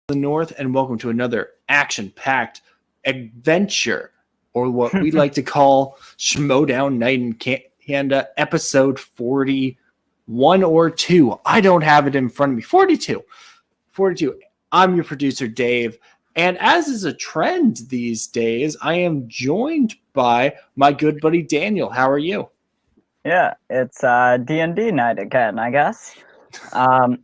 the North, and welcome to another action-packed adventure, or what we like to call Schmoedown Night in Canada, episode 41 or 2. I don't have it in front of me. 42. 42. I'm your producer, Dave, and as is a trend these days, I am joined by my good buddy, Daniel. How are you? Yeah, it's D&D night again, I guess. I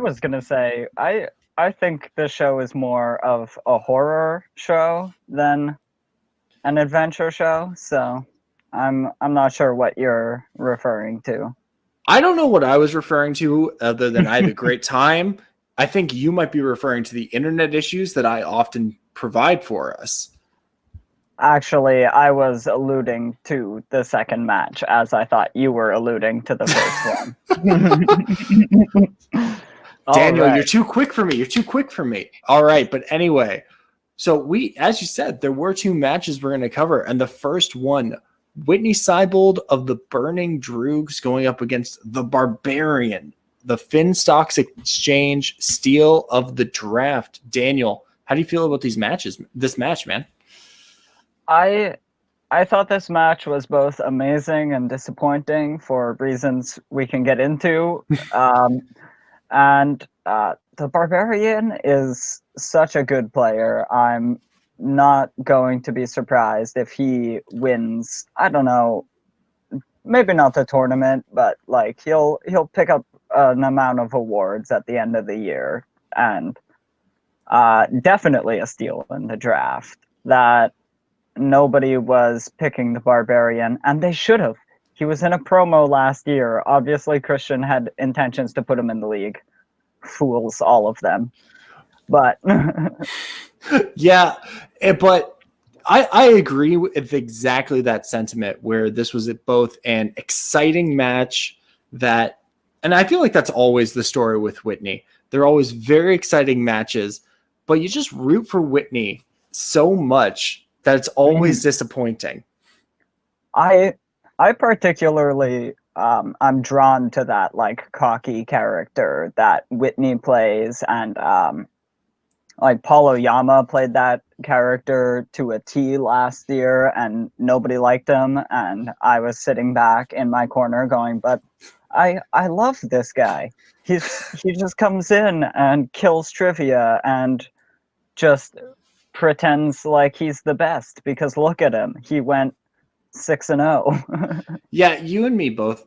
was gonna say I think this show is more of a horror show than an adventure show, so I'm not sure what you're referring to. I don't know what I was referring to other than I had a great time. I think you might be referring to the internet issues that I often provide for us. Actually, I was alluding to the second match, as I thought you were alluding to the first one. Daniel, right. You're too quick for me. You're too quick for me. All right, but anyway, so as you said, there were two matches we're going to cover, and the first one, Whitney Seibold of the Burning Droogs going up against the Barbarian, the Finstocks Exchange Steel of the Draft. Daniel, how do you feel about these matches? This match, man? I thought this match was both amazing and disappointing for reasons we can get into. And the Barbarian is such a good player. I'm not going to be surprised if he wins. I don't know, maybe not the tournament, but like he'll pick up an amount of awards at the end of the year, and definitely a steal in the draft. That nobody was picking the Barbarian, and they should have. He was in a promo last year. Obviously, Christian had intentions to put him in the league. Fools, all of them. But yeah, but I agree with exactly that sentiment, where this was both an exciting match and I feel like that's always the story with Whitney. They're always very exciting matches, but you just root for Whitney so much that it's always disappointing. I particularly I'm drawn to that like cocky character that Whitney plays, and like Paul Oyama played that character to a T last year, and nobody liked him, and I was sitting back in my corner going, but I love this guy. He just comes in and kills trivia and just pretends like he's the best, because look at him. He went 6-0. Yeah, you and me both,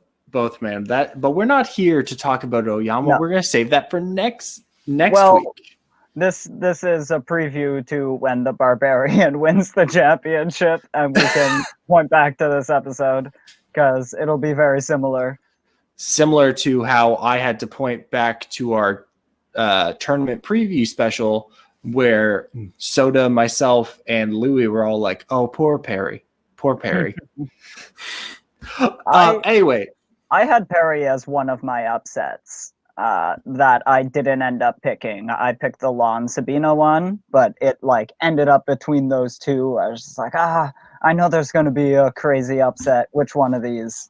man. But we're not here to talk about Oyama. No. We're going to save that for next week. This is a preview to when the Barbarian wins the championship, and we can point back to this episode because it'll be very similar. Similar to how I had to point back to our tournament preview special, where Soda, myself, and Louie were all like, "Oh, poor Perry, poor Perry." Anyway, I had Perry as one of my upsets that I didn't end up picking. I picked the Lon Sabino one, but it like ended up between those two. I was just like, I know there's going to be a crazy upset. Which one of these?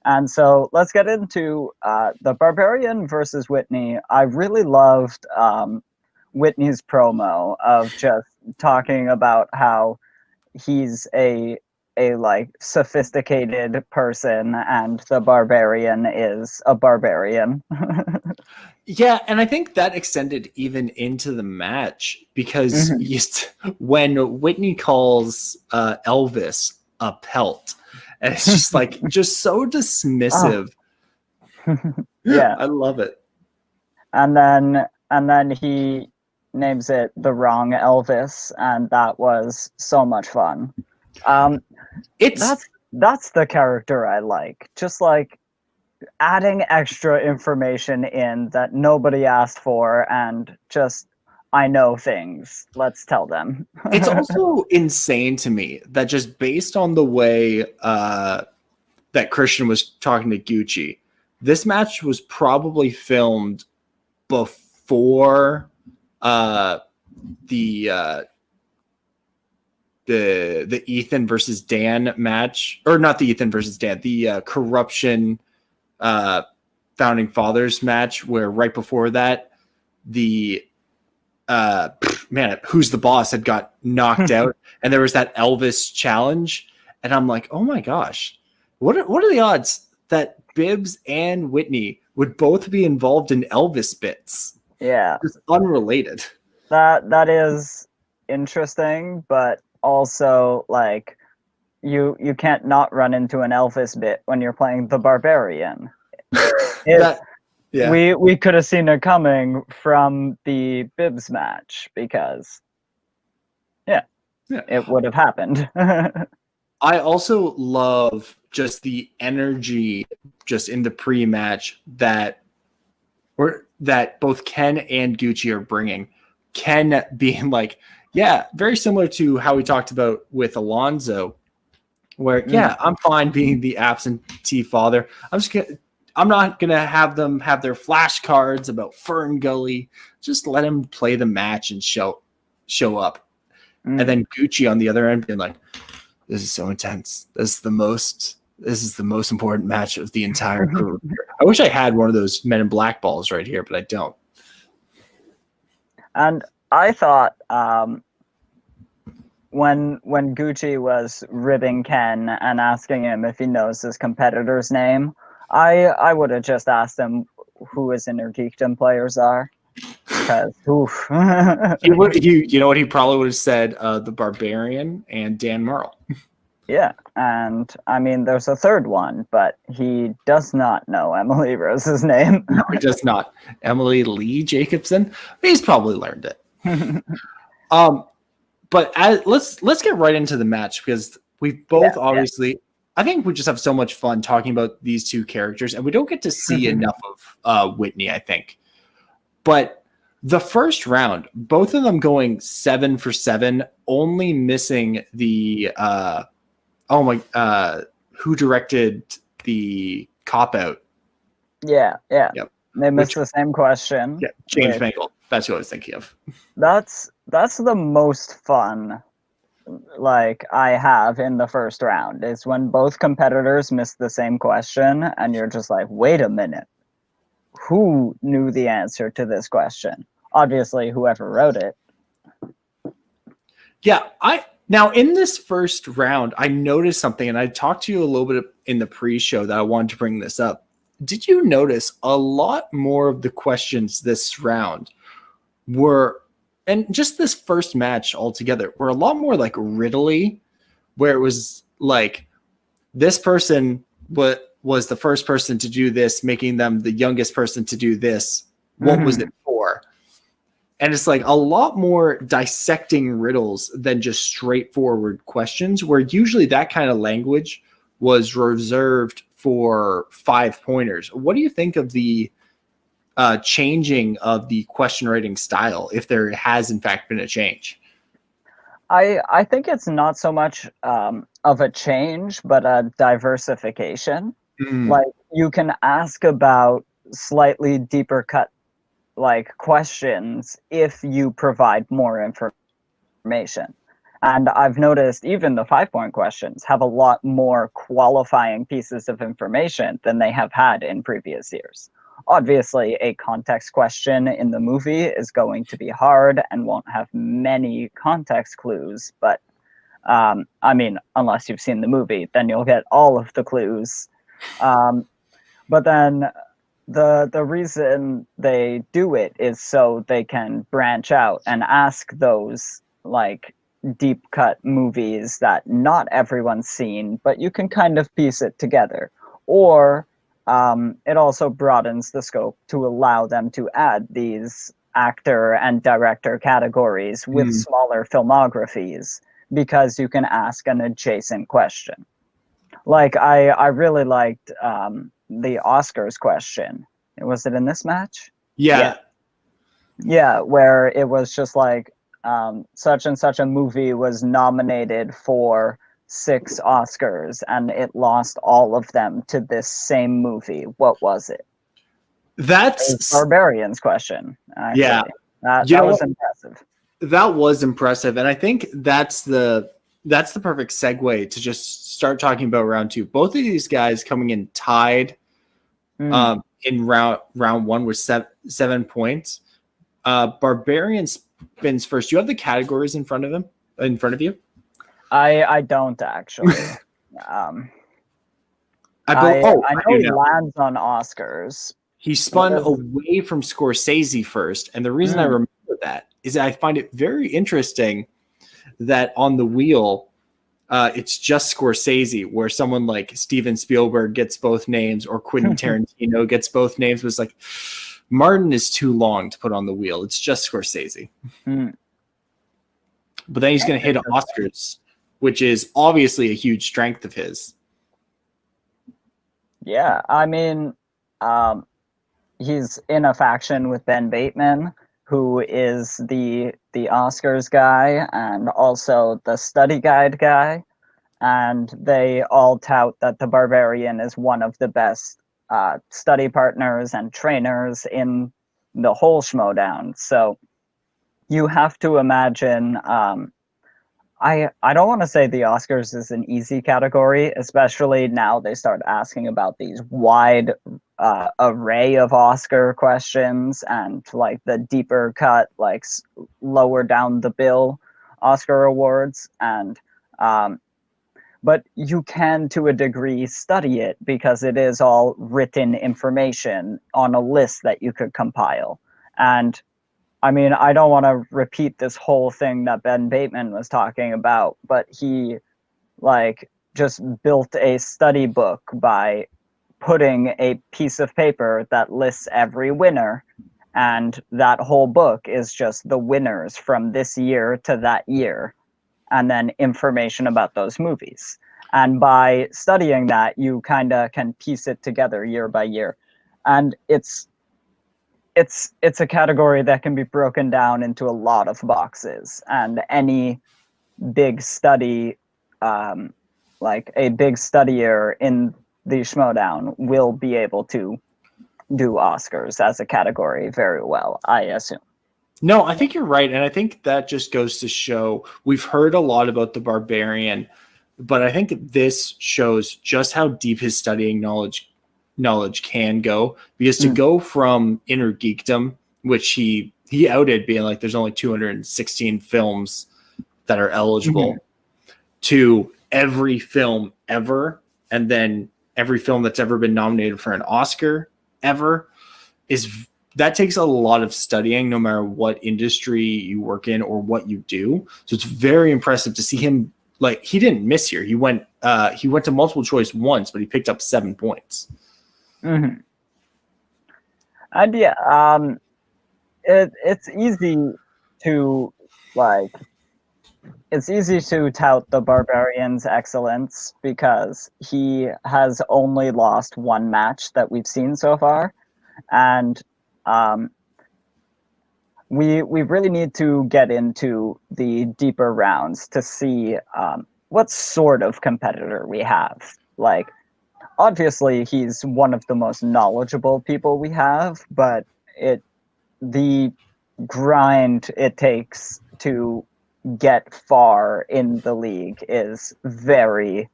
And so let's get into the Barbarian versus Whitney. I really loved Whitney's promo of just talking about how he's a like sophisticated person and the Barbarian is a barbarian. Yeah, and I think that extended even into the match, because when Whitney calls Elvis a pelt, and it's just like just so dismissive. Yeah, I love it. And then he names it the wrong Elvis, and that was so much fun. That's the character I like. Just like adding extra information in that nobody asked for, and just I know things. Let's tell them. It's also insane to me that just based on the way that Christian was talking to Gucci, this match was probably filmed before the Ethan versus Dan match, or not the Ethan versus Dan, the corruption founding fathers match, where right before that the Who's the Boss had got knocked out, and there was that Elvis challenge, and I'm like, oh my gosh, what are the odds that Bibbs and Whitney would both be involved in Elvis bits? Yeah, Just unrelated. that is interesting, but also like you can't not run into an Elvis bit when you're playing the Barbarian. We could have seen it coming from the Bibbs match because it would have happened. I also love just the energy just in the pre-match that both Ken and Gucci are bringing. Ken being like, yeah, very similar to how we talked about with Alonzo, where I'm fine being the absentee father. I'm not gonna have them have their flashcards about Fern Gully. Just let them play the match and show up. And then Gucci on the other end being like, this is so intense. This is the most important match of the entire career. I wish I had one of those Men in Black balls right here, but I don't. And I thought when Gucci was ribbing Ken and asking him if he knows his competitor's name, I would have just asked him who his Inner Geekdom players are. Because you know what he probably would have said? The Barbarian and Dan Merle. Yeah, and I mean, there's a third one, but he does not know Emily Rose's name. No, he does not. Emily Lee Jacobson. He's probably learned it. But let's get right into the match because we both obviously. I think we just have so much fun talking about these two characters, and we don't get to see enough of Whitney, I think. But the first round, both of them going 7 for 7, only missing the who directed the cop out? Yeah. Yep. They missed the same question. Yeah, James Mangold. That's who I was thinking of. That's the most fun like I have in the first round is when both competitors miss the same question and you're just like, wait a minute. Who knew the answer to this question? Obviously, whoever wrote it. Yeah, now in this first round, I noticed something, and I talked to you a little bit in the pre-show that I wanted to bring this up. Did you notice a lot more of the questions this round were, and just this first match altogether, were a lot more like riddly, where it was like this person was the first person to do this, making them the youngest person to do this. What was it for? And it's like a lot more dissecting riddles than just straightforward questions, where usually that kind of language was reserved for 5-pointers. What do you think of the changing of the question writing style, if there has in fact been a change? I think it's not so much of a change, but a diversification. Like you can ask about slightly deeper cut like questions if you provide more information. And I've noticed even the 5-point questions have a lot more qualifying pieces of information than they have had in previous years. Obviously, a context question in the movie is going to be hard and won't have many context clues, but I mean, unless you've seen the movie, then you'll get all of the clues. But then the reason they do it is so they can branch out and ask those like deep cut movies that not everyone's seen, but you can kind of piece it together. Or it also broadens the scope to allow them to add these actor and director categories with smaller filmographies, because you can ask an adjacent question. Like I really liked the Oscars question. Was it in this match? Yeah, where it was just like such and such a movie was nominated for 6 Oscars and it lost all of them to this same movie. What was it? That's Barbarian's question. Actually. Yeah, that was impressive. That was impressive, and I think that's the perfect segue to just start talking about round 2. Both of these guys coming in tied in round 1 with 7 points. Barbarian spins first. Do you have the categories in front of you? I don't actually. I know do he know. lands on Oscars. He spun away from Scorsese first, and the reason I remember that is I find it very interesting that on the wheel, it's just Scorsese, where someone like Steven Spielberg gets both names, or Quentin Tarantino gets both names. Was like, Martin is too long to put on the wheel. It's just Scorsese. But then he's going to hit Oscars, which is obviously a huge strength of his. Yeah, I mean, he's in a faction with Ben Bateman, who is the Oscars guy and also the study guide guy, and they all tout that the Barbarian is one of the best study partners and trainers in the whole Schmoedown. So you have to imagine. I don't want to say the Oscars is an easy category, especially now they start asking about these wide array of Oscar questions and like the deeper cut, like lower down the bill Oscar awards. And but you can, to a degree, study it because it is all written information on a list that you could compile. And I mean, I don't want to repeat this whole thing that Ben Bateman was talking about, but he like just built a study book by putting a piece of paper that lists every winner, and that whole book is just the winners from this year to that year, and then information about those movies. And by studying that, you kind of can piece it together year by year. And it's a category that can be broken down into a lot of boxes, and any big study, like a big studier in the Schmoedown, will be able to do Oscars as a category very well, I assume. No, I think you're right, and I think that just goes to show we've heard a lot about the Barbarian, but I think this shows just how deep his studying knowledge can go, because to go from inner geekdom, which he outed being like there's only 216 films that are eligible, to every film ever, and then every film that's ever been nominated for an Oscar ever, that takes a lot of studying, no matter what industry you work in or what you do. So it's very impressive to see him. Like, he didn't miss here. He went to multiple choice once, but he picked up 7 points. And yeah, it's easy to tout the Barbarian's excellence because he has only lost one match that we've seen so far, and we really need to get into the deeper rounds to see what sort of competitor we have. Like, obviously, he's one of the most knowledgeable people we have, but the grind it takes to get far in the league is very,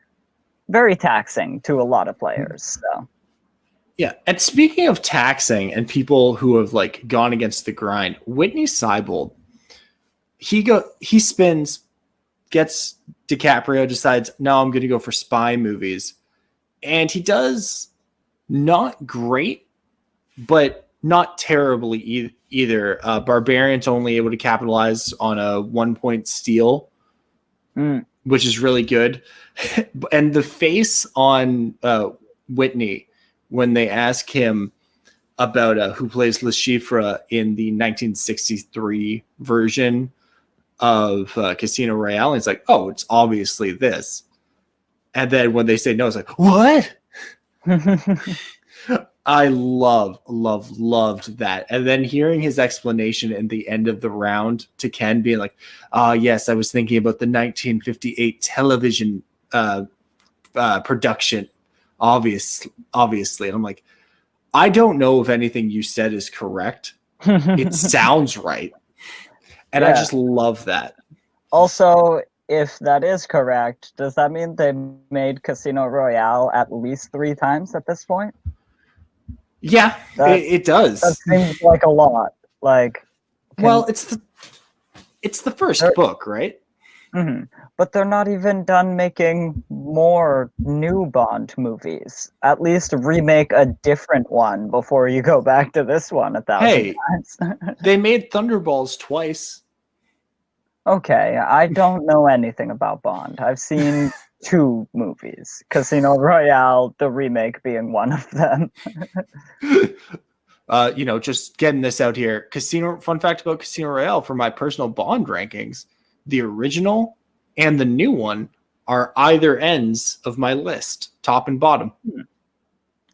very taxing to a lot of players. So. Yeah, and speaking of taxing and people who have like gone against the grind, Whitney Seibold, he spins, gets DiCaprio, decides, no, I'm going to go for spy movies, and he does not great, but not terribly either. Barbarian's only able to capitalize on a 1-point steal, which is really good, and the face on Whitney when they ask him about who plays Le Chiffre in the 1963 version of Casino Royale, he's like, oh, it's obviously this. And then when they say no, it's like, what? I loved that. And then hearing his explanation in the end of the round to Ken being like, yes, I was thinking about the 1958 television production. Obviously. And I'm like, I don't know if anything you said is correct. It sounds right. And yeah. I just love that. Also, if that is correct, does that mean they made Casino Royale at least 3 times at this point? Yeah, it does. That seems like a lot. Like, Well, it's the first book, right? Mm-hmm. But they're not even done making more new Bond movies. At least remake a different one before you go back to this one 1,000 Hey, times. they made Thunderballs twice. Okay, I don't know anything about Bond. I've seen 2 movies, Casino Royale, the remake being one of them. Just getting this out here. Fun fact about Casino Royale for my personal Bond rankings: the original and the new one are either ends of my list, top and bottom.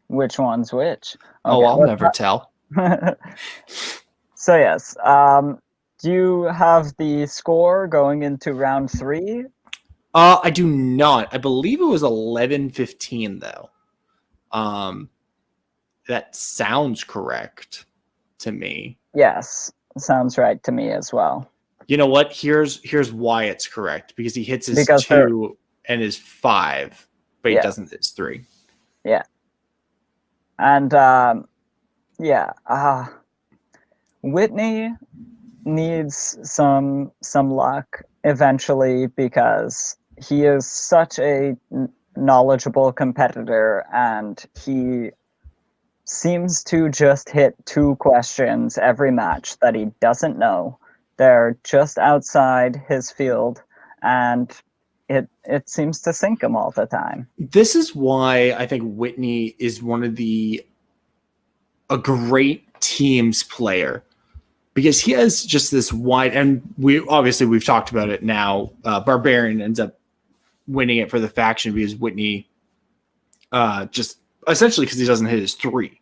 Which one's which? Oh, Okay, I'll never tell. So yes, do you have the score going into round 3? I do not. I believe it was 11-15 though. That sounds correct to me. Yes, sounds right to me as well. You know what? Here's why it's correct, because he hits his Because 2 and his 5, but he Yeah. doesn't hit his 3. Yeah. And Whitney needs some luck eventually, because he is such a knowledgeable competitor, and he seems to just hit 2 questions every match that he doesn't know. They're just outside his field, and it seems to sink him all the time. This is why I think Whitney is a great teams player, because he has just this wide, and we've talked about it now. Barbarian ends up winning it for the faction because Whitney, just essentially because he doesn't hit his 3.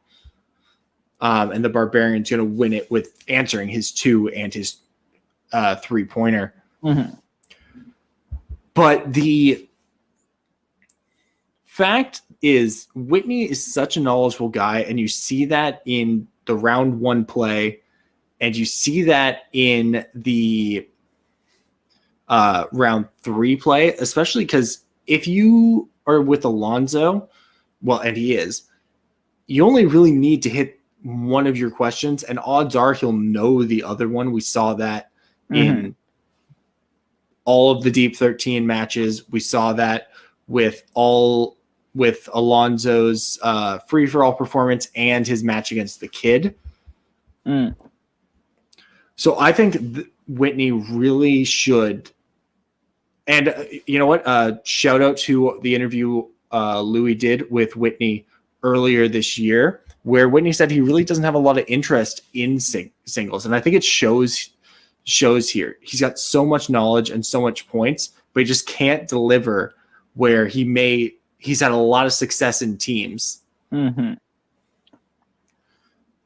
And the Barbarian's going to win it with answering his 2 and his 3-pointer. Mm-hmm. But the fact is, Whitney is such a knowledgeable guy, and you see that in the round 1 play, and you see that in the round 3 play, especially because if you are with Alonso, well, and he is, you only really need to hit one of your questions, and odds are he'll know the other one. We saw that in all of the Deep 13 matches. We saw that with Alonso's free-for-all performance and his match against the Kid. So I think Whitney really should. And you know what? Shout out to the interview Louis did with Whitney earlier this year, where Whitney said he really doesn't have a lot of interest in singles. And I think it shows here. He's got so much knowledge and so much points, but he just can't deliver where he's had a lot of success in teams. Mm-hmm.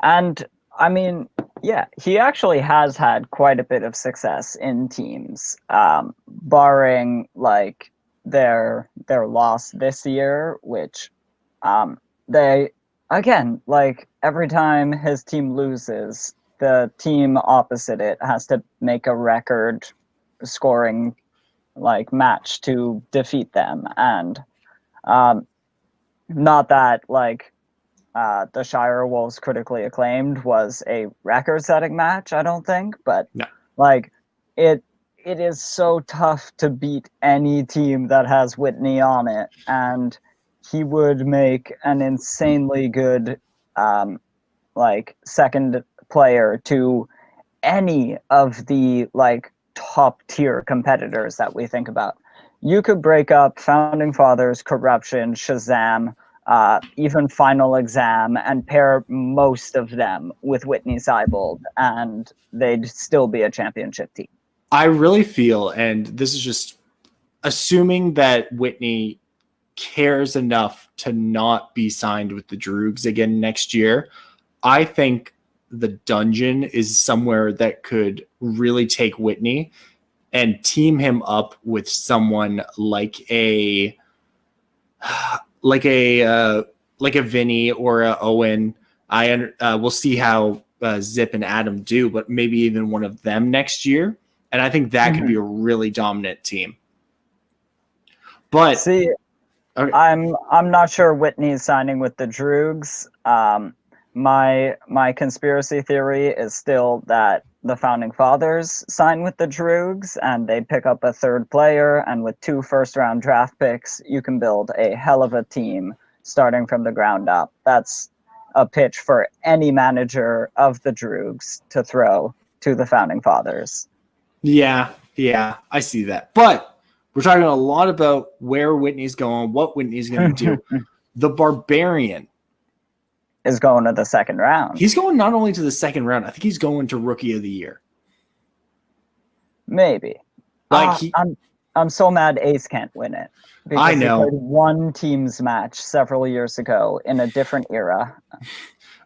And I mean, yeah, he actually has had quite a bit of success in teams, barring like their loss this year, which they, again, like every time his team loses, the team opposite it has to make a record scoring like match to defeat them. And not that like the Shire Wolves critically acclaimed was a record-setting match, I don't think, but No. like it is so tough to beat any team that has Whitney on it, and he would make an insanely good like second player to any of the like top tier competitors that we think about. You could break up Founding Fathers, Corruption, Shazam, even Final Exam, and pair most of them with Whitney Seibold, and they'd still be a championship team. I really feel, and this is just assuming that Whitney cares enough to not be signed with the Droogs again next year, I think the Dungeon is somewhere that could really take Whitney and team him up with someone like a Vinny or a Owen. We'll see how Zip and Adam do, but maybe even one of them next year. And I think that could be a really dominant team. But see, okay. I'm not sure Whitney's signing with the Droogs. My conspiracy theory is still that the Founding Fathers sign with the Droogs and they pick up a third player, and with 2 first-round draft picks, you can build a hell of a team starting from the ground up. That's a pitch for any manager of the Droogs to throw to the Founding Fathers. Yeah, I see that. But we're talking a lot about where Whitney's going, what Whitney's going to do. The Barbarian is going to the second round. He's going not only to the second round, I think he's going to Rookie of the Year. Maybe. I'm so mad Ace can't win it. I know. He played one team's match several years ago in a different era.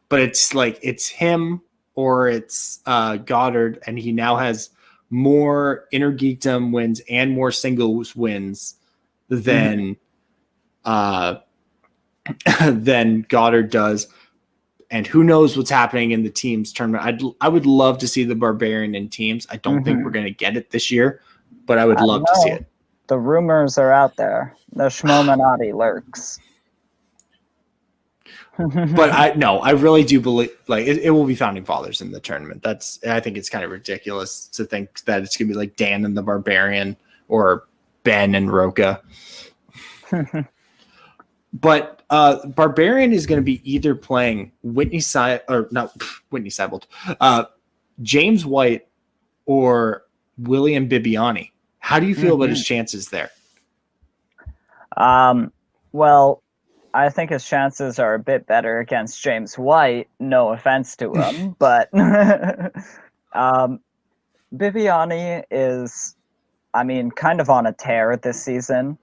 But it's him or it's Goddard, and he now has more Inner Geekdom wins and more singles wins than than Goddard does. And who knows what's happening in the teams tournament. I would love to see the Barbarian in teams. I don't think we're going to get it this year, but I would love to see it. The rumors are out there. The Schmoedown lurks. But I really do believe it will be Founding Fathers in the tournament. I think it's kind of ridiculous to think that it's going to be like Dan and the Barbarian or Ben and Roka. But Barbarian is going to be either playing James White or William Bibbiani. How do you feel about his chances there? Well, I think his chances are a bit better against James White. No offense to him, but Bibbiani is, kind of on a tear this season.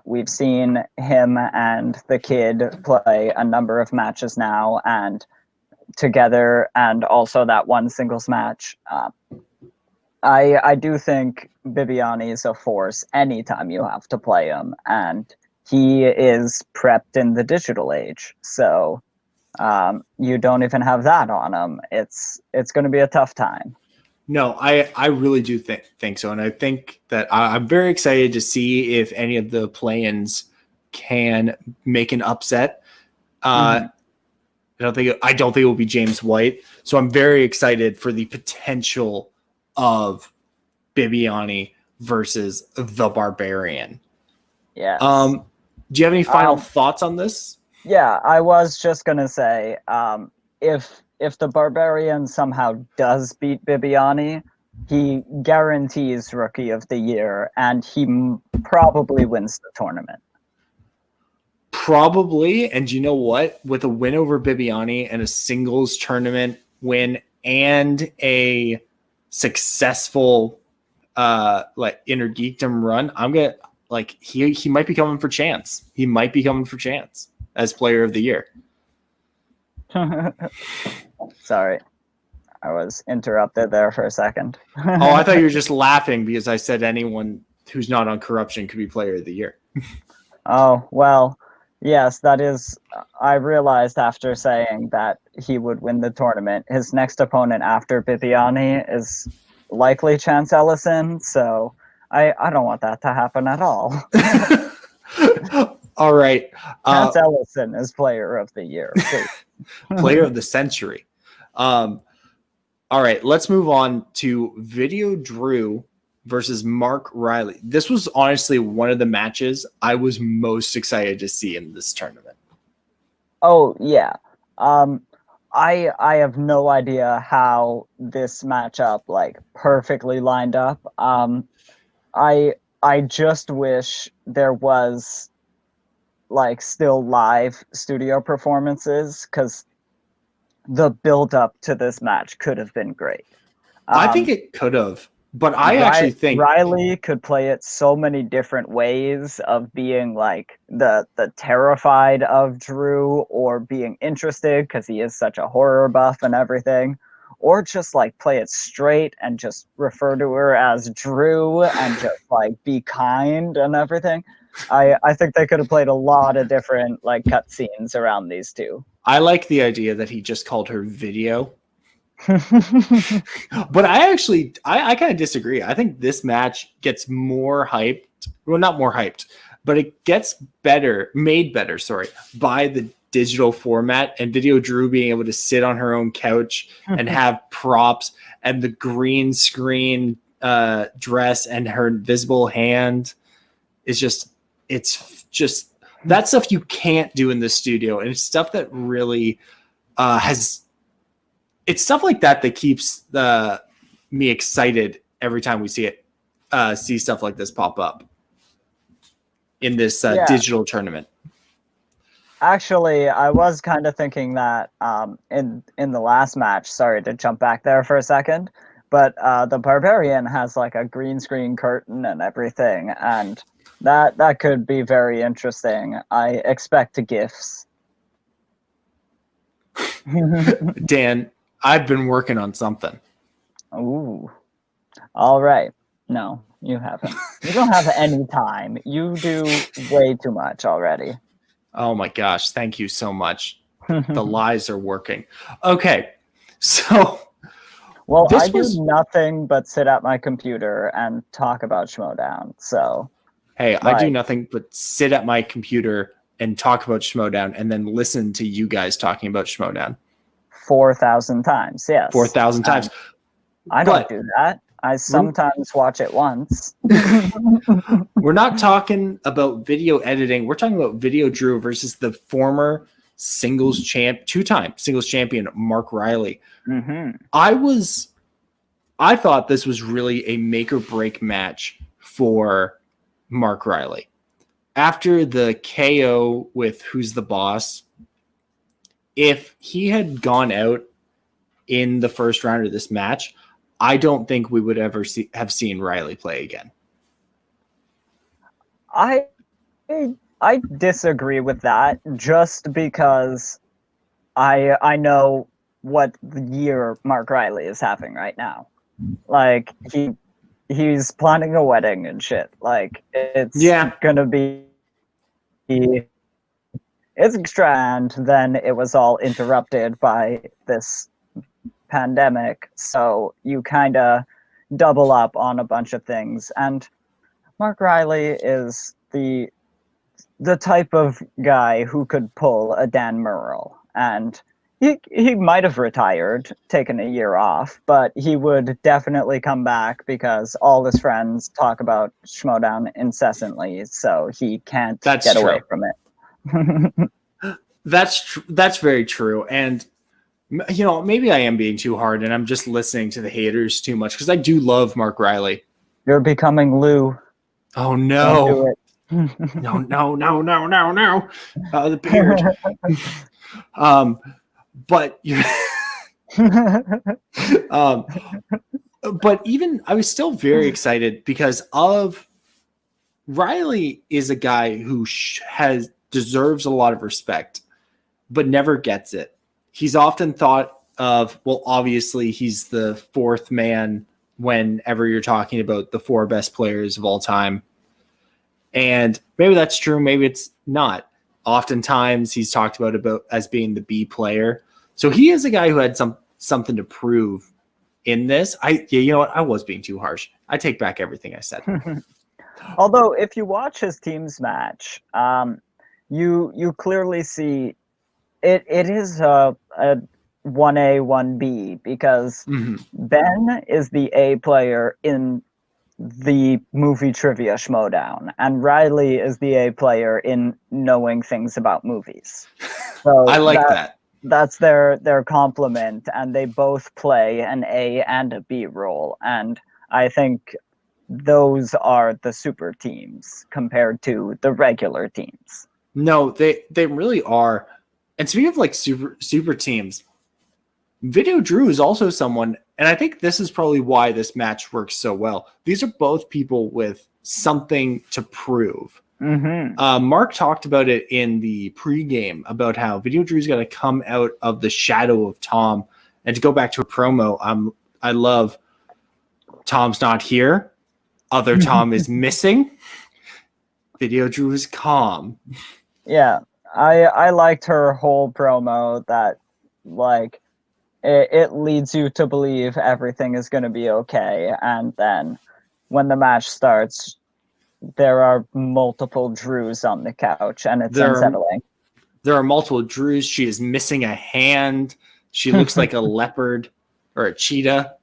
We've seen him and the kid play a number of matches now, and together, and also that one singles match. I do think Bibbiani is a force anytime you have to play him, and he is prepped in the digital age. So you don't even have that on him. It's going to be a tough time. No, I really do think so. And I think that I'm very excited to see if any of the play-ins can make an upset. I don't think it will be James White. So I'm very excited for the potential of Bibbiani versus the Barbarian. Yeah. Do you have any final thoughts on this? Yeah, I was just going to say, if the Barbarian somehow does beat Bibbiani, he guarantees Rookie of the Year, and he probably wins the tournament. Probably, and you know what? With a win over Bibbiani and a singles tournament win and a successful Inner Geekdom run, I'm gonna he might be coming for chance. He might be coming for chance as Player of the Year. Sorry, I was interrupted there for a second. Oh, I thought you were just laughing because I said anyone who's not on corruption could be Player of the Year. Oh, well, yes, that is. I realized after saying that he would win the tournament, his next opponent after Bibbiani is likely Chance Ellison, so I don't want that to happen at all. All right. Chance Ellison is Player of the Year. Player of the Century. All right, let's move on to Video Drew versus Mark Riley. This was honestly one of the matches I was most excited to see in this tournament. Oh, yeah. I have no idea how this matchup perfectly lined up. I just wish there was still live studio performances, because the build up to this match could have been great. I think it could have, but I actually think Riley could play it so many different ways, of being the terrified of Drew, or being interested because he is such a horror buff and everything, or just play it straight and just refer to her as Drew and just be kind and everything. I think they could have played a lot of different cutscenes around these two. I like the idea that he just called her Video. But I kind of disagree. I think this match gets more hyped. Well, not more hyped, but it gets made better, by the digital format, and Video Drew being able to sit on her own couch and have props and the green screen dress and her invisible hand is just, it's just, that stuff you can't do in the studio. And it's stuff that really it's stuff like that that keeps me excited every time we see stuff like this pop up in this digital tournament. Actually, I was kind of thinking that in the last match, sorry to jump back there for a second, but the Barbarian has like a green screen curtain and everything, and that could be very interesting. I expect GIFs. Dan, I've been working on something. Ooh. All right. No, you haven't. You don't have any time. You do way too much already. Oh my gosh, thank you so much. The lies are working. Okay, so... Well, I do nothing but sit at my computer and talk about Schmoedown, so... Hey, I do nothing but sit at my computer and talk about Schmoedown and then listen to you guys talking about Schmoedown. 4,000 times, yes. 4,000 times. I don't do that. I sometimes watch it once. We're not talking about video editing. We're talking about Video Drew versus the former two-time singles champion, Mark Riley. Mm-hmm. I thought this was really a make or break match for Mark Riley. After the KO with Who's the Boss, if he had gone out in the first round of this match, I don't think we would ever have seen Riley play again. I disagree with that, just because I know what the year Mark Riley is having right now. Like, he's planning a wedding and shit. Like, it's gonna be... It's extra, and then it was all interrupted by this pandemic, so you kind of double up on a bunch of things. And Mark Riley is the type of guy who could pull a Dan Murrell, and he might have retired, taken a year off, but he would definitely come back because all his friends talk about Schmoedown incessantly, so he can't get away from it. That's very true. And you know, maybe I am being too hard and I'm just listening to the haters too much, because I do love Mark Riley. You're becoming Lou. Oh no. Don't do it. No. The beard. But you're but even I was still very excited because of Riley is a guy who deserves a lot of respect, but never gets it. He's often thought of, well, obviously he's the fourth man whenever you're talking about the four best players of all time. And maybe that's true, maybe it's not. Oftentimes he's talked about as being the B player. So he is a guy who had something to prove in this. You know what? I was being too harsh. I take back everything I said. Although if you watch his team's match, you clearly see it is a 1A, 1B, because Ben is the A player in the movie trivia Schmoedown, and Riley is the A player in knowing things about movies. So I like that. That's their complement, and they both play an A and a B role, and I think those are the super teams compared to the regular teams. No, they really are. And speaking of like super teams, Video Drew is also someone, and I think this is probably why this match works so well. These are both people with something to prove. Mark talked about it in the pregame about how Video Drew's got to come out of the shadow of Tom. And to go back to a promo, I love Tom's not here. Other Tom is missing. Video Drew is calm. Yeah, I liked her whole promo that, like, it leads you to believe everything is going to be okay. And then when the match starts, there are multiple Drews on the couch, and it's unsettling. There are multiple Drews. She is missing a hand. She looks like a leopard or a cheetah.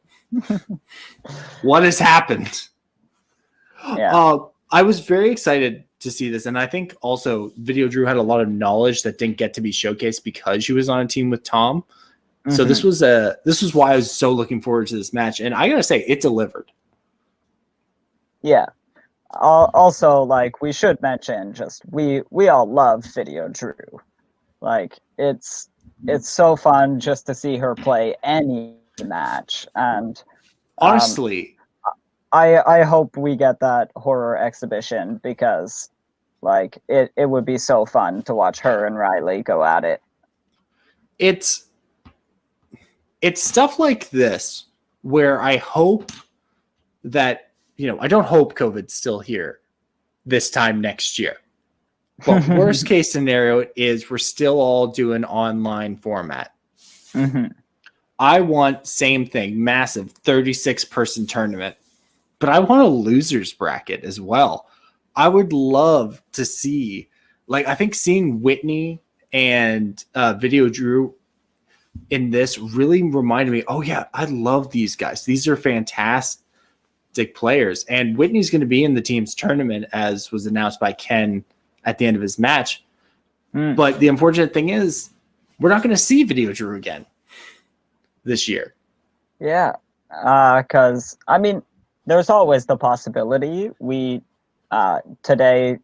What has happened? Yeah. I was very excited to see this, and I think also Video Drew had a lot of knowledge that didn't get to be showcased because she was on a team with Tom. So this was why I was so looking forward to this match, and I gotta say, it delivered. Yeah. Also, like, we should mention, just we all love Video Drew. Like, it's so fun just to see her play any match, and Honestly, I hope we get that horror exhibition because, like, it would be so fun to watch her and Riley go at it. it's stuff like this where I hope that, I don't hope COVID's still here this time next year. But worst case scenario is we're still all doing online format. Mm-hmm. I want same thing, massive 36-person tournament, but I want a losers bracket as well. I would love to see, like, I think seeing Whitney and Video Drew in this really reminded me, oh yeah, I love these guys. These are fantastic players. And Whitney's going to be in the team's tournament, as was announced by Ken at the end of his match. But the unfortunate thing is we're not going to see Video Drew again this year. Yeah. Because, I mean, there's always the possibility. We, today,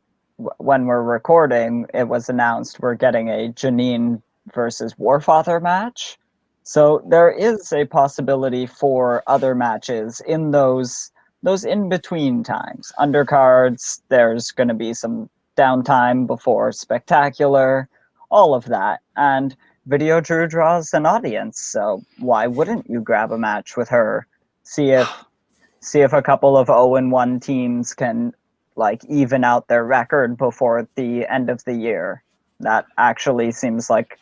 when we're recording, it was announced we're getting a Janine versus Warfather match. So there is a possibility for other matches in those in-between times. Undercards, there's going to be some downtime before Spectacular, all of that. And Video Drew draws an audience, so why wouldn't you grab a match with her? See if a couple of 0-1 teams can, like, even out their record before the end of the year. That actually seems like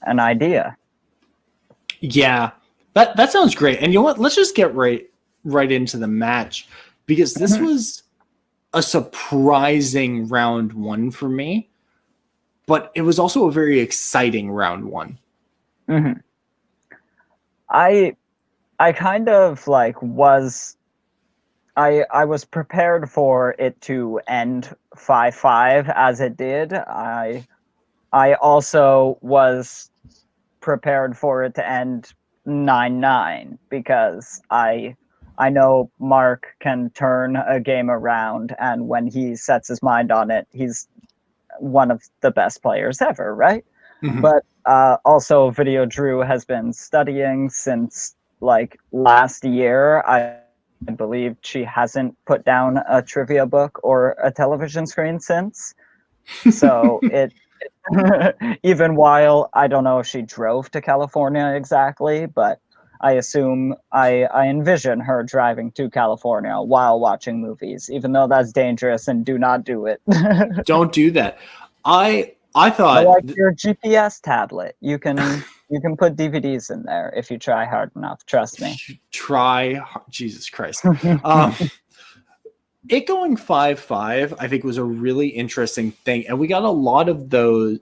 an idea. Yeah, that sounds great. And you know what? Let's just get right into the match, because this was a surprising round one for me, but it was also a very exciting round one. Mm-hmm. I kind of like was I was prepared for it to end 5-5 as it did. I also was prepared for it to end 9-9 because I know Mark can turn a game around, and when he sets his mind on it, he's one of the best players ever, right? Mm-hmm. But also, Video Drew has been studying since, like, last year. I believe she hasn't put down a trivia book or a television screen since. So it even while I don't know if she drove to California exactly, but I assume I envision her driving to California while watching movies, even though that's dangerous and do not do it. Don't do that. I thought, like your GPS tablet, you can put DVDs in there if you try hard enough. Trust me. Jesus Christ. It going 5-5, I think, was a really interesting thing. And we got a lot of those.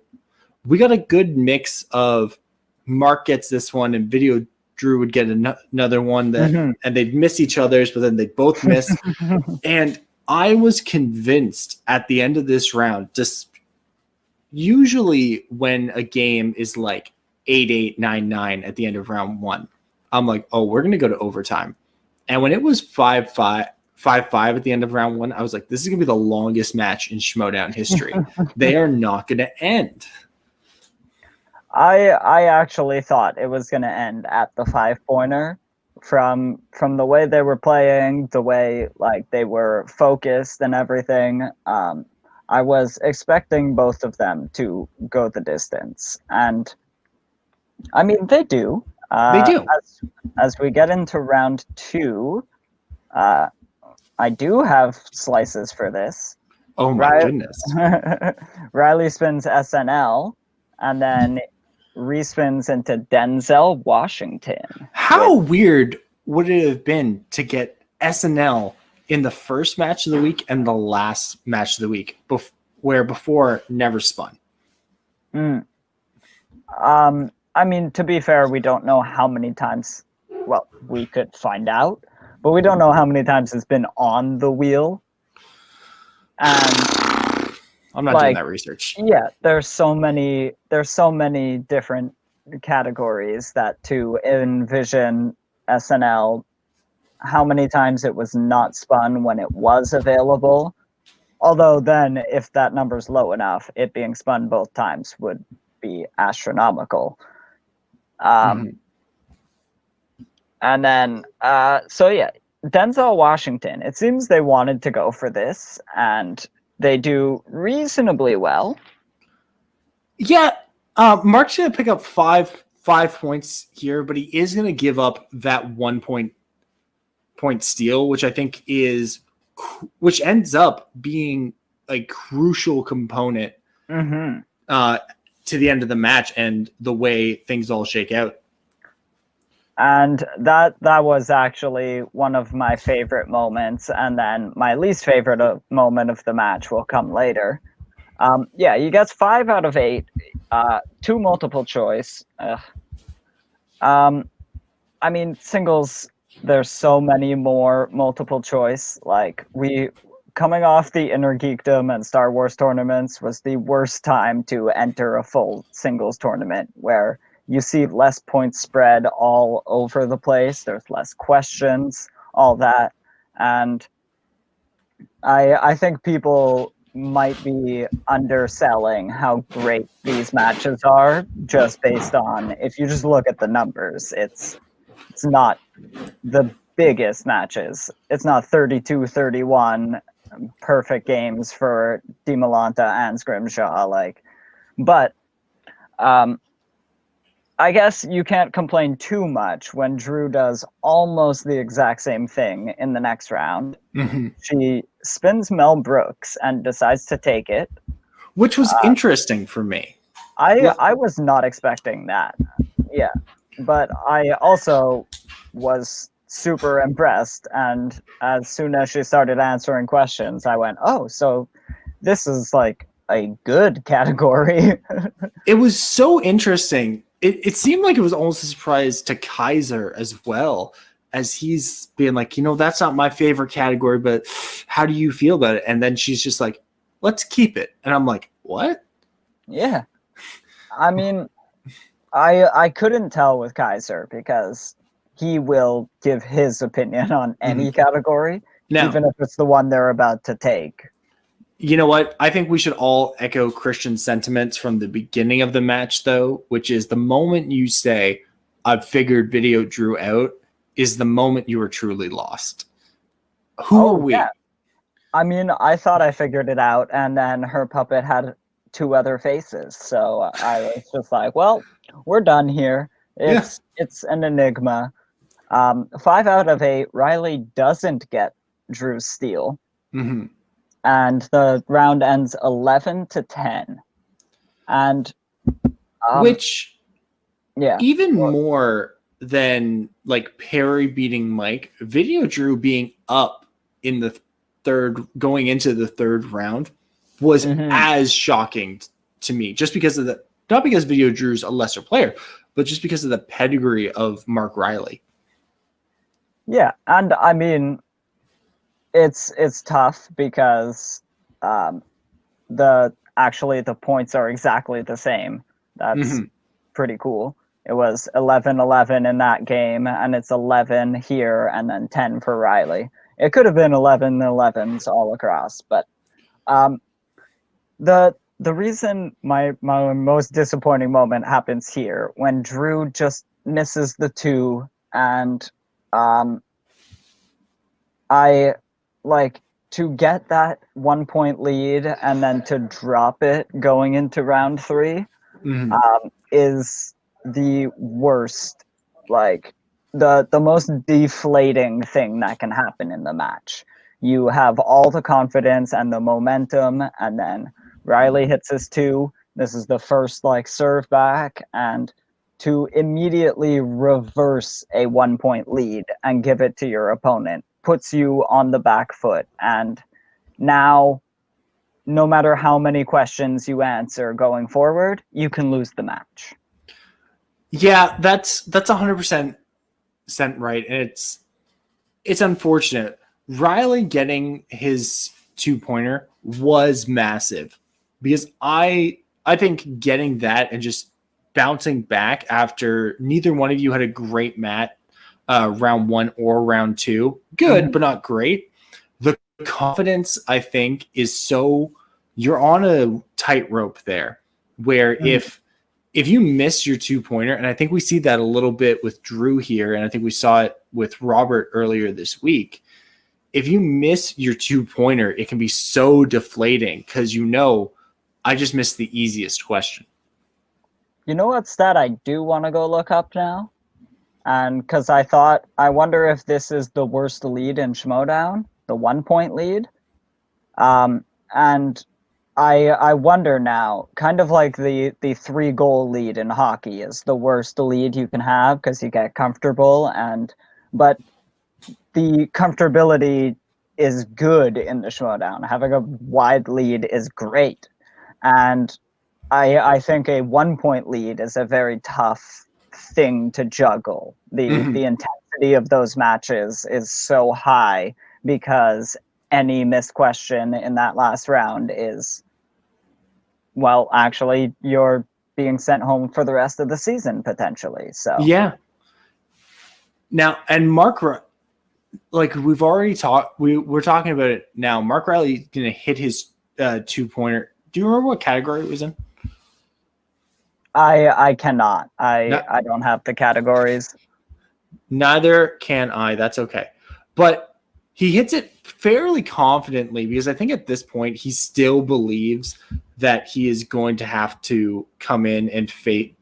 We got a good mix of Mark gets this one and Video Drew would get another one that, and they'd miss each other's, but then they'd both miss. And I was convinced at the end of this round, just usually when a game is like 8-8, 9-9 at the end of round one, I'm like, oh, we're going to go to overtime. And when it was 5-5 at the end of round one, I was like, this is going to be the longest match in Schmoedown history. They are not going to end. I actually thought it was going to end at the 5-pointer from the way they were playing, the way, like, they were focused and everything. I was expecting both of them to go the distance, and I mean, they do. They do. As we get into round two, I do have slices for this. Oh my goodness. Riley spins SNL, and then respins into Denzel Washington. How weird would it have been to get SNL in the first match of the week and the last match of the week, where before never spun? Mm. I mean, to be fair, we don't know how many times. Well, we could find out, but we don't know how many times it's been on the wheel. And I'm not doing like, that research. yeah, there's so many different categories that to envision SNL, how many times it was not spun when it was available. Although then, if that number's low enough, it being spun both times would be astronomical. Um, Mhm. And then, so yeah, Denzel Washington. It seems they wanted to go for this, and they do reasonably well. Yeah, Mark's gonna pick up five points here, but he is gonna give up that 1 point steal, which I think which ends up being a crucial component Mm-hmm. uh, to the end of the match and the way things all shake out. And that was actually one of my favorite moments, and then my least favorite moment of the match will come later. Yeah, he gets 5 out of 8, 2 multiple choice. Um, I mean, singles, there's so many more multiple choice. Like, we coming off the Inner Geekdom and Star Wars tournaments was the worst time to enter a full singles tournament where you see less points spread all over the place. There's less questions, all that. And I think people might be underselling how great these matches are just based on, if you just look at the numbers, it's not the biggest matches. It's not 32-31 perfect games for DiMolanta and Scrimshaw, like, but um, I guess you can't complain too much when Drew does almost the exact same thing in the next round. Mhm. She spins Mel Brooks and decides to take it. Which was interesting for me. I was not expecting that. Yeah, but I also was super impressed, and as soon as she started answering questions, I went, "Oh, so this is like a good category." It was so interesting. It seemed like it was almost a surprise to Kaiser as well, as he's being like, that's not my favorite category, but how do you feel about it? And then she's just like, let's keep it. And I'm like, what? Yeah, I mean, I couldn't tell with Kaiser because he will give his opinion on any category, Now, even if it's the one they're about to take. you know what? I think we should all echo Christian's sentiments from the beginning of the match, though, which is the moment you say, I've figured Video Drew out, is the moment you are truly lost. Who are Oh yeah, we? I mean, I thought I figured it out, and then her puppet had 2 other faces, so I was just like, "Well, we're done here. Yeah. It's an enigma." 5 out of 8, Riley doesn't get Drew's steal, Mm-hmm. and the round ends 11-10. And Which, yeah, even well, more than like Perry beating Mike, Video Drew being up in the third, going into the third round, was mhm. as shocking to me, just because of not because Video Drew's a lesser player, but just because of the pedigree of Mark Riley. Yeah, and I mean, it's tough because um, the points are exactly the same. That's Mm-hmm. pretty cool. It was 11-11 in that game, and it's 11 here, and then 10 for Riley. It could have been 11-11s all across, but um, the reason my most disappointing moment happens here when Drew just misses the 2, and um, I like to get that 1 point lead and then to drop it going into round 3 Mm-hmm. is the worst, like the most deflating thing that can happen in the match. You have all the confidence and the momentum, and then Riley hits his 2. This is the first like serve back, and to immediately reverse a 1 point lead and give it to your opponent puts you on the back foot. And now no matter how many questions you answer going forward, you can lose the match. Yeah, that's 100% right, and it's unfortunate. Riley getting his 2-pointer was massive because I think getting that and just bouncing back after neither one of you had a great match round 1 or round 2, good but not great. The confidence, I think, is so you're on a tightrope there where if you miss your 2-pointer, and I think we see that a little bit with Drew here, and I think we saw it with Robert earlier this week. If you miss your 2-pointer, it can be so deflating because I just missed the easiest question. You know what stat I do want to go look up now? And because I wonder if this is the worst lead in Schmoedown, the 1-point lead. And I wonder now, kind of like the 3-goal lead in hockey is the worst lead you can have because you get comfortable, but the comfortability is good in the Schmoedown. Having a wide lead is great. And I think a 1-point lead is a very tough thing to juggle. The intensity of those matches is so high because any missed question in that last round is, well, actually, you're being sent home for the rest of the season potentially. So yeah. Now, and Mark, like we've already talked, we're talking about it now. Mark Riley gonna hit his 2-pointer. Do you remember what category it was in? I cannot. I don't have the categories. Neither can I. That's okay. But he hits it fairly confidently because I think at this point he still believes that he is going to have to come in and face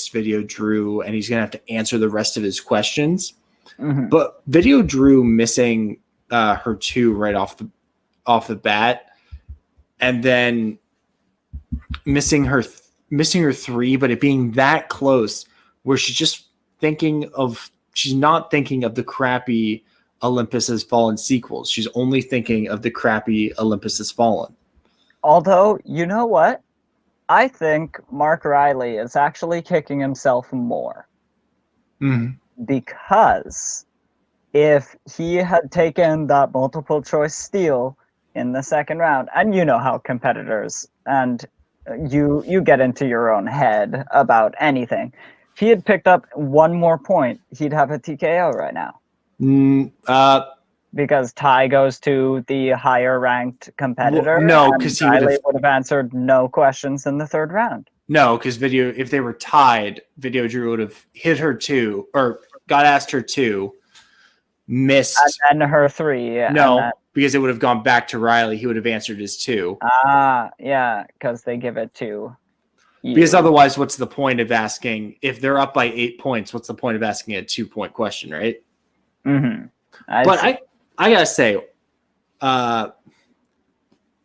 Video Drew, and he's going to have to answer the rest of his questions. But Video Drew missing her 2 right off the bat, and then missing her 3, but it being that close where she's not thinking of the crappy Olympus Has Fallen sequels. She's only thinking of the crappy Olympus Has Fallen. Although, you know what? I think Mark Riley is actually kicking himself more. Because if he had taken that multiple choice steal in the second round, and you know how competitors and you get into your own head about anything. If he had picked up 1 more point, he'd have a TKO right now. Because tie goes to the higher ranked competitor. No, because he Riley would have answered no questions in the 3rd round. No, because if they were tied, Video Drew would have hit her 2 or got asked her 2, missed, and her 3. No, because it would have gone back to Riley. He would have answered his 2. Yeah, because they give it to you. Because otherwise, what's the point of asking if they're up by 8 points? What's the point of asking a 2-point question, right? But I gotta say, the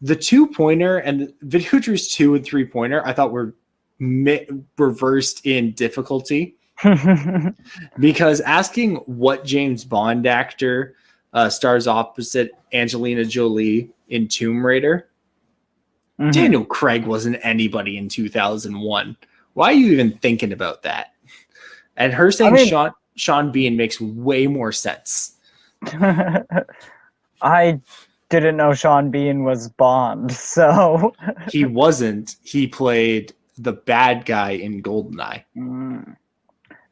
2-pointer and Video Drew's 2 and 3-pointer, I thought were reversed in difficulty. Because asking what James Bond actor stars opposite Angelina Jolie in Tomb Raider, Daniel Craig wasn't anybody in 2001. Why are you even thinking about that? And her saying Sean Bean makes way more sense. I didn't know Sean Bean was Bond, so he wasn't. He played the bad guy in GoldenEye.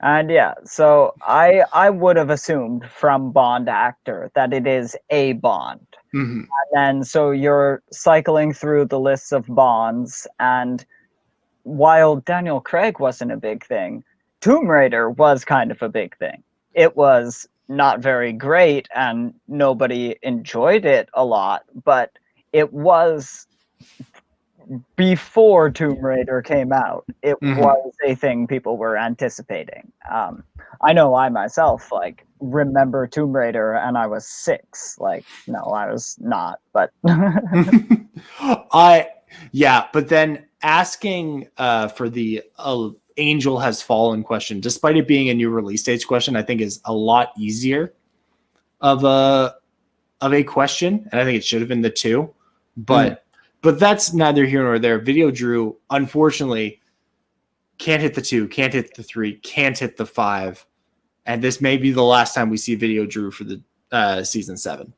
And yeah, so I would have assumed from Bond actor that it is a Bond. And then so you're cycling through the lists of Bonds, and while Daniel Craig wasn't a big thing, Tomb Raider was kind of a big thing. It was not very great and nobody enjoyed it a lot, but it was before Tomb Raider came out. It was a thing people were anticipating. I know I myself remember Tomb Raider and I was 6. No, I was not, but but then asking for the Angel Has Fallen question, despite it being a new release dates question, I think is a lot easier of a question, and I think it should have been the 2. But that's neither here nor there. Video Drew, unfortunately, can't hit the 2, can't hit the 3, can't hit the 5. And this may be the last time we see Video Drew for the season 7.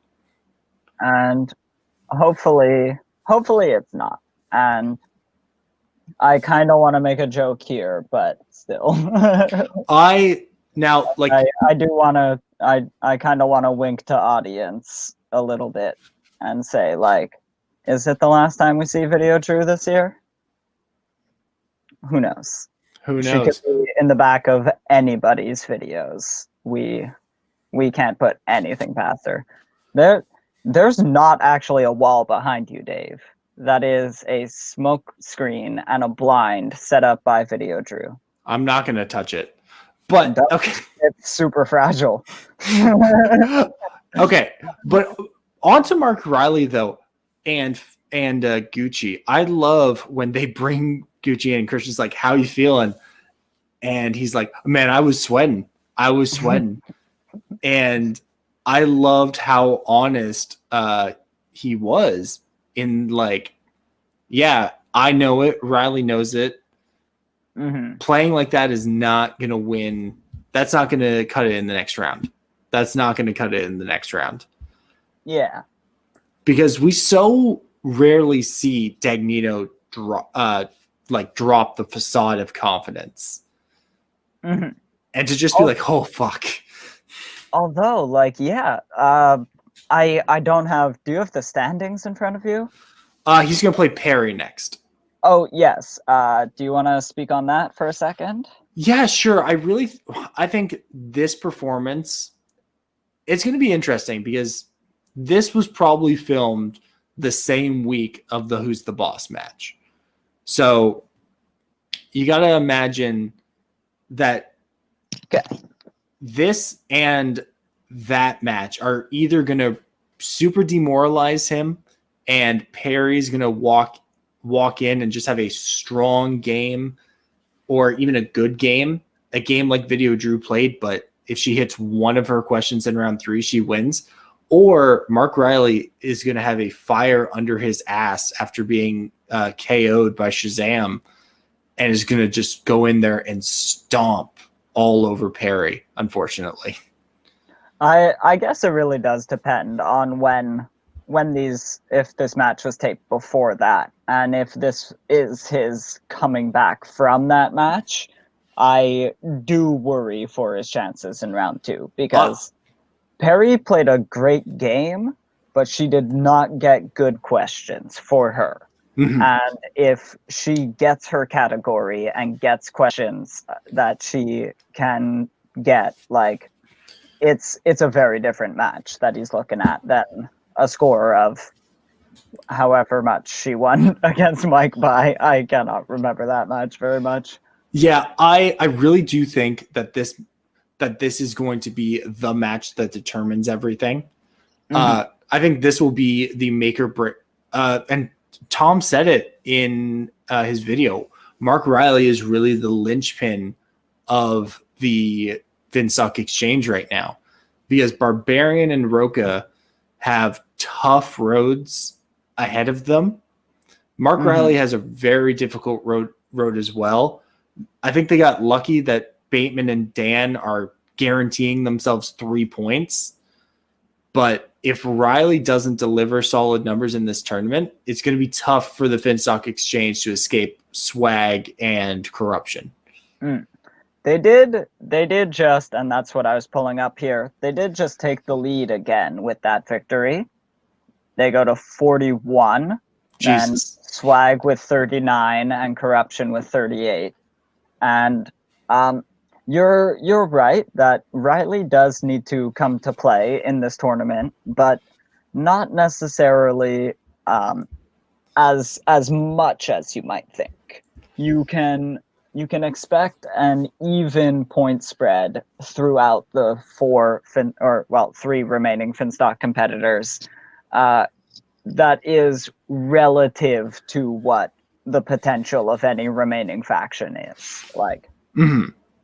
And hopefully it's not. And I kind of want to make a joke here, but still. I do want to. I kind of want to wink to audience a little bit and say, like, is it the last time we see Video Drew this year? Who knows? Who knows? She could be in the back of anybody's videos. We can't put anything past her. There's not actually a wall behind you, Dave. That is a smoke screen and a blind set up by Video Drew. I'm not going to touch it. But, okay. It's super fragile. Okay. But on to Mark Riley, though, and Gucci. I love when they bring Gucci in and Christian's like, how you feeling? And he's like, man, I was sweating. And I loved how honest he was in like, yeah, I know it. Riley knows it. Mm-hmm. Playing like that is not going to win. That's not going to cut it in the next round. Yeah. Because we so rarely see Dagnino drop the facade of confidence. Mm-hmm. And to just be like, oh, fuck. Although, like, yeah, I don't have. Do you have the standings in front of you? He's going to play Perry next. Oh, yes. Do you want to speak on that for a second? Yeah, sure. I think this performance, it's going to be interesting because this was probably filmed the same week of the Who's the Boss match. So you got to imagine that this and that match are either going to super demoralize him and Perry's going to walk in and just have a strong game or even a good game, a game like Video Drew played, but if she hits one of her questions in round 3, she wins. Or Mark Riley is going to have a fire under his ass after being KO'd by Shazam and is going to just go in there and stomp all over Perry, unfortunately. I guess it really does depend on if this match was taped before that, and if this is his coming back from that match, I do worry for his chances in round 2 because Perry played a great game, but she did not get good questions for her. Mm-hmm. And if she gets her category and gets questions that she can get, like, it's a very different match that he's looking at than a score of however much she won against Mike by. I cannot remember that match very much. Yeah, I really do think that this is going to be the match that determines everything. Mm-hmm. I think this will be the make or break. And Tom said it in his video. Mark Riley is really the linchpin of the Finstock exchange right now because Barbarian and Roka have tough roads ahead of them. Mark Riley has a very difficult road as well. I think they got lucky that Bateman and Dan are guaranteeing themselves 3 points. But if Riley doesn't deliver solid numbers in this tournament, it's going to be tough for the Finstock exchange to escape swag and corruption. They did just, and that's what I was pulling up here, they did just take the lead again with that victory. They go to 41, Jesus. and swag with 39, and corruption with 38. And you're right that Riley does need to come to play in this tournament, but not necessarily as much as you might think. You can expect an even point spread throughout the 3 remaining Finstock competitors. That is relative to what the potential of any remaining faction is. Like,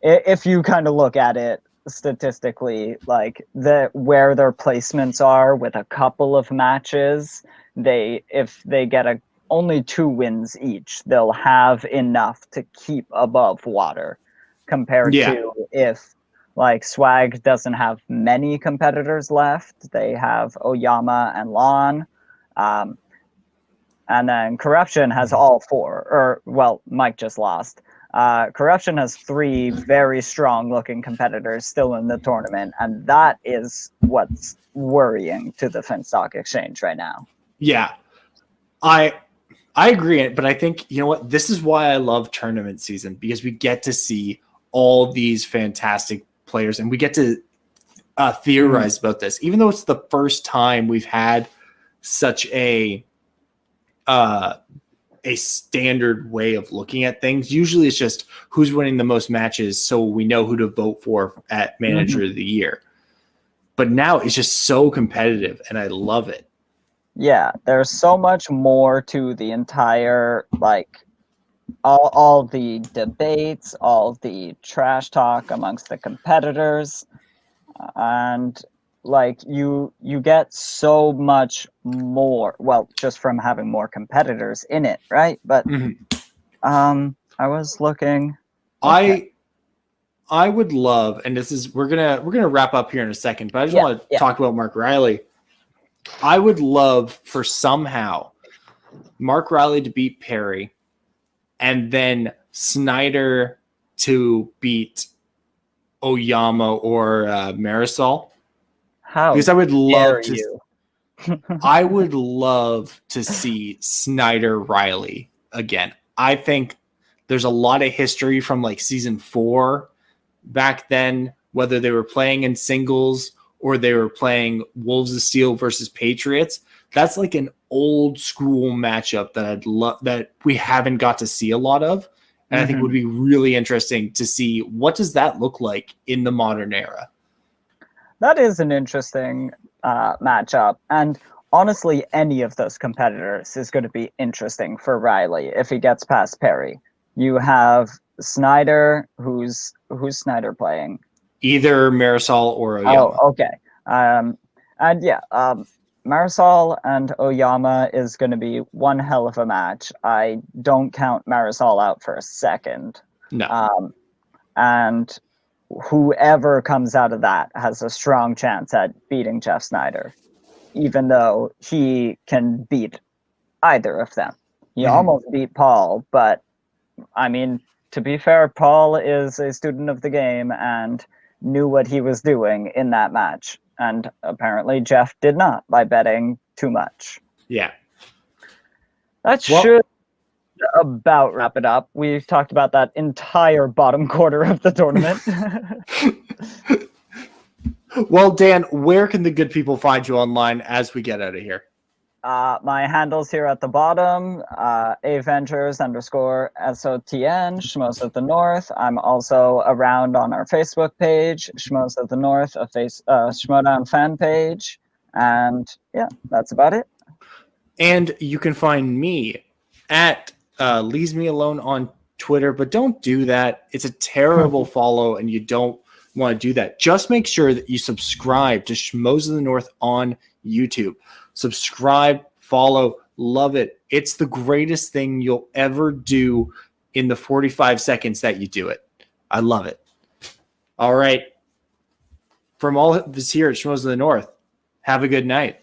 if you kind of look at it statistically, like where their placements are with a couple of matches if they get only 2 wins each, they'll have enough to keep above water, compared to if like Swag doesn't have many competitors left. They have Oyama and Lon. And then Corruption has all 4. Or, well, Mike just lost. Corruption has 3 very strong-looking competitors still in the tournament, and that is what's worrying to the Finstock Exchange right now. Yeah, I agree, but I think, you know what? This is why I love tournament season, because we get to see all these fantastic players, and we get to theorize about this. Even though it's the first time we've had such a standard way of looking at things. Usually it's just who's winning the most matches so we know who to vote for at Manager of the Year. But now it's just so competitive, and I love it. Yeah, there's so much more to the entire, like, all the debates, all the trash talk amongst the competitors, and like you get so much more, well, just from having more competitors in it, right? But I was looking. Okay. I would love, and this is we're gonna wrap up here in a second, but I just want to talk about Mark Riley. I would love for somehow Mark Riley to beat Perry, and then Snyder to beat Oyama or Marisol. How? Because I would love to. You. I would love to see Snyder Riley again. I think there's a lot of history from like season 4 back then, whether they were playing in singles or they were playing Wolves of Steel versus Patriots. That's like an old school matchup that I'd love, that we haven't got to see a lot of. And I think it would be really interesting to see what does that look like in the modern era. That is an interesting matchup. And honestly, any of those competitors is going to be interesting for Riley if he gets past Perry. You have Snyder, who's Snyder playing? Either Marisol or Oyama. Oh, okay. Marisol and Oyama is going to be one hell of a match. I don't count Marisol out for a second. No. And whoever comes out of that has a strong chance at beating Jeff Snyder, even though he can beat either of them. He almost beat Paul, but I mean, to be fair, Paul is a student of the game and knew what he was doing in that match. And apparently Jeff did not, by betting too much. Yeah. That should about wrap it up. We've talked about that entire bottom quarter of the tournament. Well, Dan, where can the good people find you online as we get out of here? My handle's here at the bottom, aventures_SOTN, Schmoes of the North. I'm also around on our Facebook page, Schmoes of the North, a Schmoedown fan page. And yeah, that's about it. And you can find me at Leaves Me Alone on Twitter, but don't do that. It's a terrible follow, and you don't want to do that. Just make sure that you subscribe to Schmoes of the North on YouTube. Subscribe, follow, love it. It's the greatest thing you'll ever do in the 45 seconds that you do it. I love it. All right. From all of us here at Schmoes of the North, have a good night.